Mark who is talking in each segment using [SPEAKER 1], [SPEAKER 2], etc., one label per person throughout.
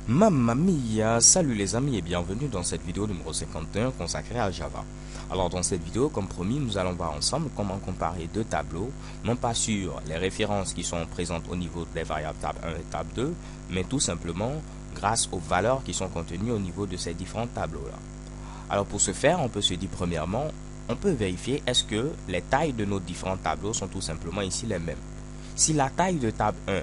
[SPEAKER 1] Mamma mia, salut les amis et bienvenue dans cette vidéo numéro 51 consacrée à Java. Alors dans cette vidéo, comme promis, nous allons voir ensemble comment comparer deux tableaux, non pas sur les références qui sont présentes au niveau des variables tab 1 et tab 2, mais tout simplement grâce aux valeurs qui sont contenues au niveau de ces différents tableaux-là. Alors pour ce faire, on peut se dire premièrement, on peut vérifier est-ce que les tailles de nos différents tableaux sont tout simplement ici les mêmes. Si la taille de tab 1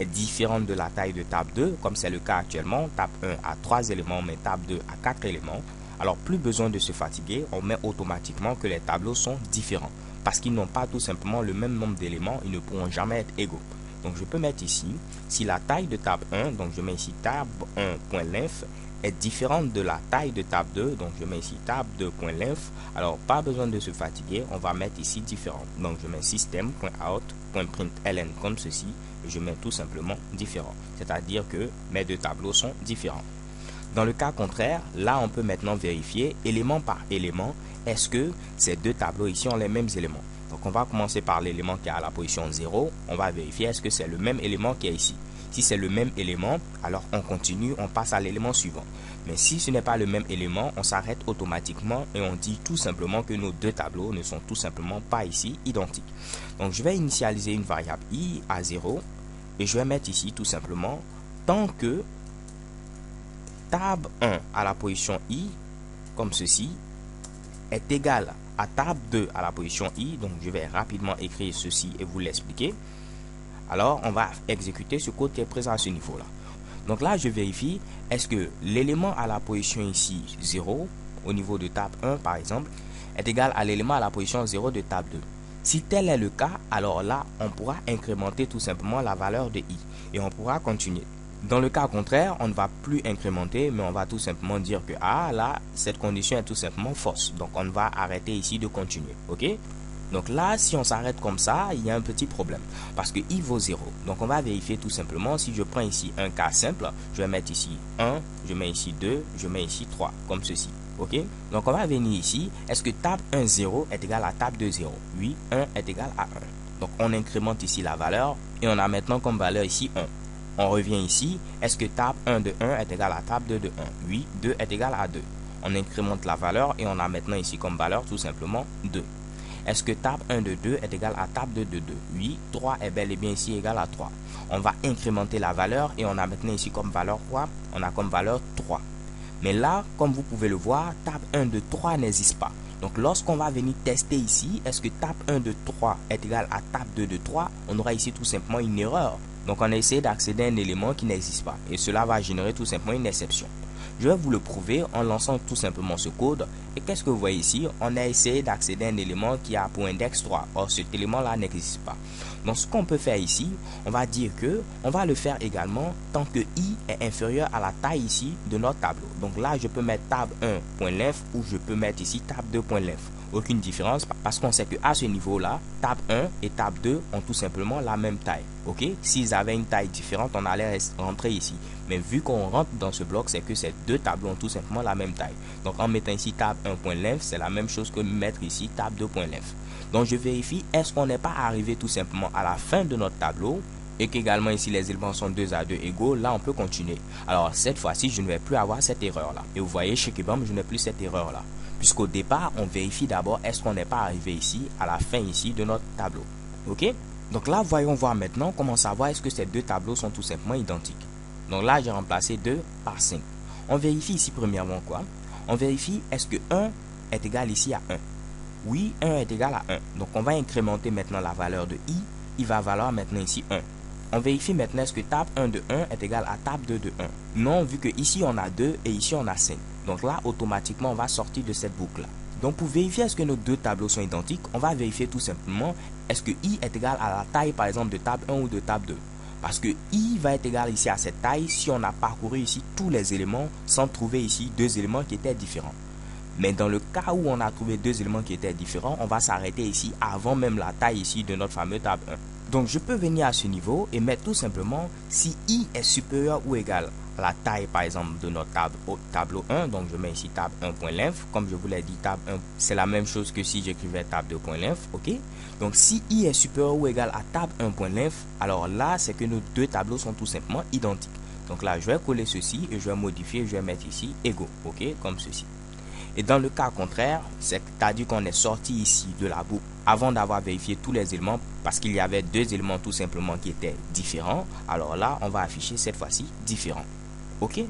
[SPEAKER 1] est différente de la taille de tab 2, comme c'est le cas actuellement, tab 1 a 3 éléments, mais tab 2 a 4 éléments, alors plus besoin de se fatiguer, on met automatiquement que les tableaux sont différents, parce qu'ils n'ont pas tout simplement le même nombre d'éléments, ils ne pourront jamais être égaux. Donc je peux mettre ici, si la taille de tab 1, donc je mets ici tab 1.length, est différente de la taille de tab 2, donc je mets ici tab 2.length, alors pas besoin de se fatiguer, on va mettre ici différent. Donc je mets system.out.println comme ceci, et je mets tout simplement différent, c'est-à-dire que mes deux tableaux sont différents. Dans le cas contraire, là on peut maintenant vérifier élément par élément, est-ce que ces deux tableaux ici ont les mêmes éléments. Donc on va commencer par l'élément qui est à la position 0, on va vérifier est-ce que c'est le même élément qui est ici. Si c'est le même élément, alors on continue, on passe à l'élément suivant. Mais si ce n'est pas le même élément, on s'arrête automatiquement et on dit tout simplement que nos deux tableaux ne sont tout simplement pas ici identiques. Donc je vais initialiser une variable i à 0 et je vais mettre ici tout simplement tant que tab 1 à la position i, comme ceci, est égal à tab 2 à la position i, donc je vais rapidement écrire ceci et vous l'expliquer. Alors, on va exécuter ce code qui est présent à ce niveau-là. Donc là, je vérifie, est-ce que l'élément à la position ici 0, au niveau de tab 1 par exemple, est égal à l'élément à la position 0 de tab 2. Si tel est le cas, alors là, on pourra incrémenter tout simplement la valeur de i et on pourra continuer. Dans le cas contraire, on ne va plus incrémenter, mais on va tout simplement dire que là, cette condition est tout simplement fausse. Donc, on va arrêter ici de continuer. OK? Donc là, si on s'arrête comme ça, il y a un petit problème parce que i vaut 0. Donc on va vérifier tout simplement. Si je prends ici un cas simple, je vais mettre ici 1, je mets ici 2, je mets ici 3, comme ceci. Ok? Donc on va venir ici. Est-ce que tab 1, 0 est égal à tab 2, 0? Oui, 1 est égal à 1. Donc on incrémente ici la valeur et on a maintenant comme valeur ici 1. On revient ici. Est-ce que tab 1 de 1 est égal à tab 2 de 1? Oui, 2 est égal à 2. On incrémente la valeur et on a maintenant ici comme valeur tout simplement 2. Est-ce que tab 1 de 2 est égal à tab 2 de 2? Oui, 3 est bel et bien ici égal à 3. On va incrémenter la valeur et on a maintenant ici comme valeur quoi? On a comme valeur 3. Mais là, comme vous pouvez le voir, tab 1 de 3 n'existe pas. Donc lorsqu'on va venir tester ici, est-ce que tab 1 de 3 est égal à tab 2 de 3? On aura ici tout simplement une erreur. Donc on a essayé d'accéder à un élément qui n'existe pas. Et cela va générer tout simplement une exception. Je vais vous le prouver en lançant tout simplement ce code. Et qu'est-ce que vous voyez ici? On a essayé d'accéder à un élément qui a pour index 3. Or, cet élément-là n'existe pas. Donc, ce qu'on peut faire ici, on va dire que on va le faire également tant que i est inférieur à la taille ici de notre tableau. Donc là, je peux mettre tab 1.length ou je peux mettre ici tab 2.length. Aucune différence parce qu'on sait que à ce niveau-là, tab 1 et tab 2 ont tout simplement la même taille. Ok? S'ils avaient une taille différente, on allait rentrer ici. Mais vu qu'on rentre dans ce bloc, c'est que ces deux tableaux ont tout simplement la même taille. Donc en mettant ici tab 1.length, c'est la même chose que mettre ici tab 2.length. Donc je vérifie, est-ce qu'on n'est pas arrivé tout simplement à la fin de notre tableau et qu'également ici les éléments sont 2 à 2 égaux, là on peut continuer. Alors cette fois-ci, je ne vais plus avoir cette erreur-là. Et vous voyez, chez Kibam, je n'ai plus cette erreur-là. Puisqu'au départ, on vérifie d'abord, est-ce qu'on n'est pas arrivé ici, à la fin ici de notre tableau. Ok? Donc là, voyons voir maintenant comment savoir est-ce que ces deux tableaux sont tout simplement identiques. Donc là, j'ai remplacé 2 par 5. On vérifie ici premièrement quoi? On vérifie est-ce que 1 est égal ici à 1. Oui, 1 est égal à 1. Donc on va incrémenter maintenant la valeur de i. Il va valoir maintenant ici 1. On vérifie maintenant est-ce que tab 1 de 1 est égal à tab 2 de 1. Non, vu que ici on a 2 et ici on a 5. Donc là, automatiquement, on va sortir de cette boucle-là. Donc pour vérifier est-ce que nos deux tableaux sont identiques, on va vérifier tout simplement est-ce que i est égal à la taille par exemple de tab 1 ou de tab 2. Parce que i va être égal ici à cette taille si on a parcouru ici tous les éléments sans trouver ici deux éléments qui étaient différents. Mais dans le cas où on a trouvé deux éléments qui étaient différents, on va s'arrêter ici avant même la taille ici de notre fameux tab 1. Donc je peux venir à ce niveau et mettre tout simplement si i est supérieur ou égal à la taille par exemple de notre tableau 1. Donc je mets ici tab 1.length. Comme je vous l'ai dit, tab 1 c'est la même chose que si j'écrivais tab 2.length. Ok, donc si i est supérieur ou égal à tab 1.length, alors là c'est que nos deux tableaux sont tout simplement identiques. Donc là je vais coller ceci et je vais modifier, je vais mettre ici égaux. Ok, comme ceci. Et dans le cas contraire, c'est-à-dire qu'on est sorti ici de la boucle avant d'avoir vérifié tous les éléments parce qu'il y avait deux éléments tout simplement qui étaient différents. Alors là, on va afficher cette fois-ci différent. Ok?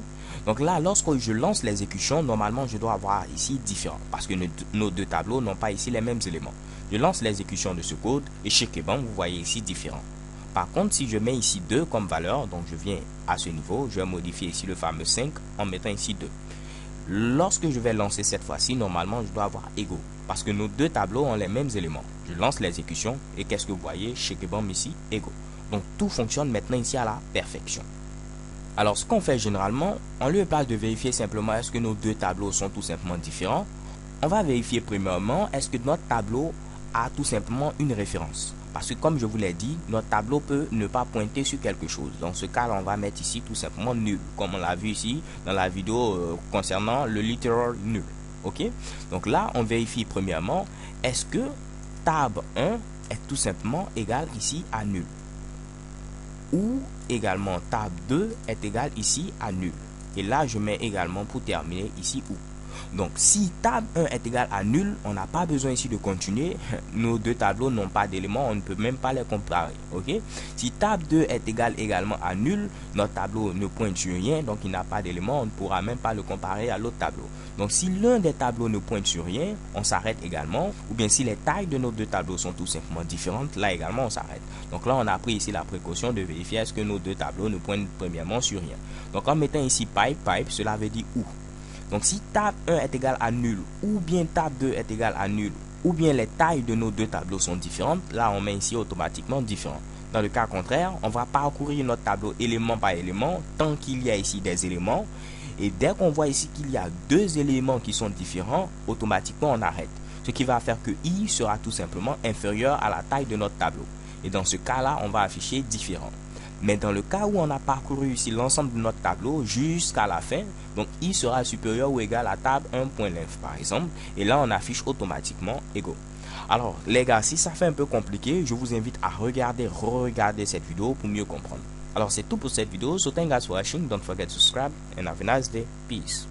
[SPEAKER 1] Donc là, lorsque je lance l'exécution, normalement, je dois avoir ici différent parce que nos deux tableaux n'ont pas ici les mêmes éléments. Je lance l'exécution de ce code et chez Keban, vous voyez ici différent. Par contre, si je mets ici 2 comme valeur, donc je viens à ce niveau, je vais modifier ici le fameux 5 en mettant ici 2. Lorsque je vais lancer cette fois-ci, normalement, je dois avoir égaux. Parce que nos deux tableaux ont les mêmes éléments. Je lance l'exécution et qu'est-ce que vous voyez? Chez Kebam ici, égaux. Donc, tout fonctionne maintenant ici à la perfection. Alors, ce qu'on fait généralement, en lieu et place de vérifier simplement est-ce que nos deux tableaux sont tout simplement différents, on va vérifier premièrement est-ce que notre tableau a tout simplement une référence. Parce que comme je vous l'ai dit, notre tableau peut ne pas pointer sur quelque chose. Dans ce cas-là, on va mettre ici tout simplement nul, comme on l'a vu ici dans la vidéo concernant le littéral nul. Ok? Donc là, on vérifie premièrement, est-ce que tab 1 est tout simplement égal ici à nul? Ou également tab 2 est égal ici à nul. Et là, je mets également pour terminer ici ou. Donc, si tab 1 est égal à nul, on n'a pas besoin ici de continuer. Nos deux tableaux n'ont pas d'éléments, on ne peut même pas les comparer. Ok? Si tab 2 est égal également à nul, notre tableau ne pointe sur rien, donc il n'a pas d'éléments, on ne pourra même pas le comparer à l'autre tableau. Donc, si l'un des tableaux ne pointe sur rien, on s'arrête également. Ou bien si les tailles de nos deux tableaux sont tout simplement différentes, là également on s'arrête. Donc là, on a pris ici la précaution de vérifier est-ce que nos deux tableaux ne pointent premièrement sur rien. Donc, en mettant ici pipe, cela veut dire ou. Donc, si tab 1 est égal à nul, ou bien tab 2 est égal à nul, ou bien les tailles de nos deux tableaux sont différentes, là, on met ici automatiquement différent. Dans le cas contraire, on va parcourir notre tableau élément par élément, tant qu'il y a ici des éléments. Et dès qu'on voit ici qu'il y a deux éléments qui sont différents, automatiquement, on arrête. Ce qui va faire que i sera tout simplement inférieur à la taille de notre tableau. Et dans ce cas-là, on va afficher différent. Mais dans le cas où on a parcouru ici l'ensemble de notre tableau jusqu'à la fin, donc i sera supérieur ou égal à tab 1.length par exemple, et là on affiche automatiquement égaux. Alors les gars, si ça fait un peu compliqué, je vous invite à regarder, re-regarder cette vidéo pour mieux comprendre. Alors c'est tout pour cette vidéo, so thank you guys for watching, don't forget to subscribe and have a nice day, peace.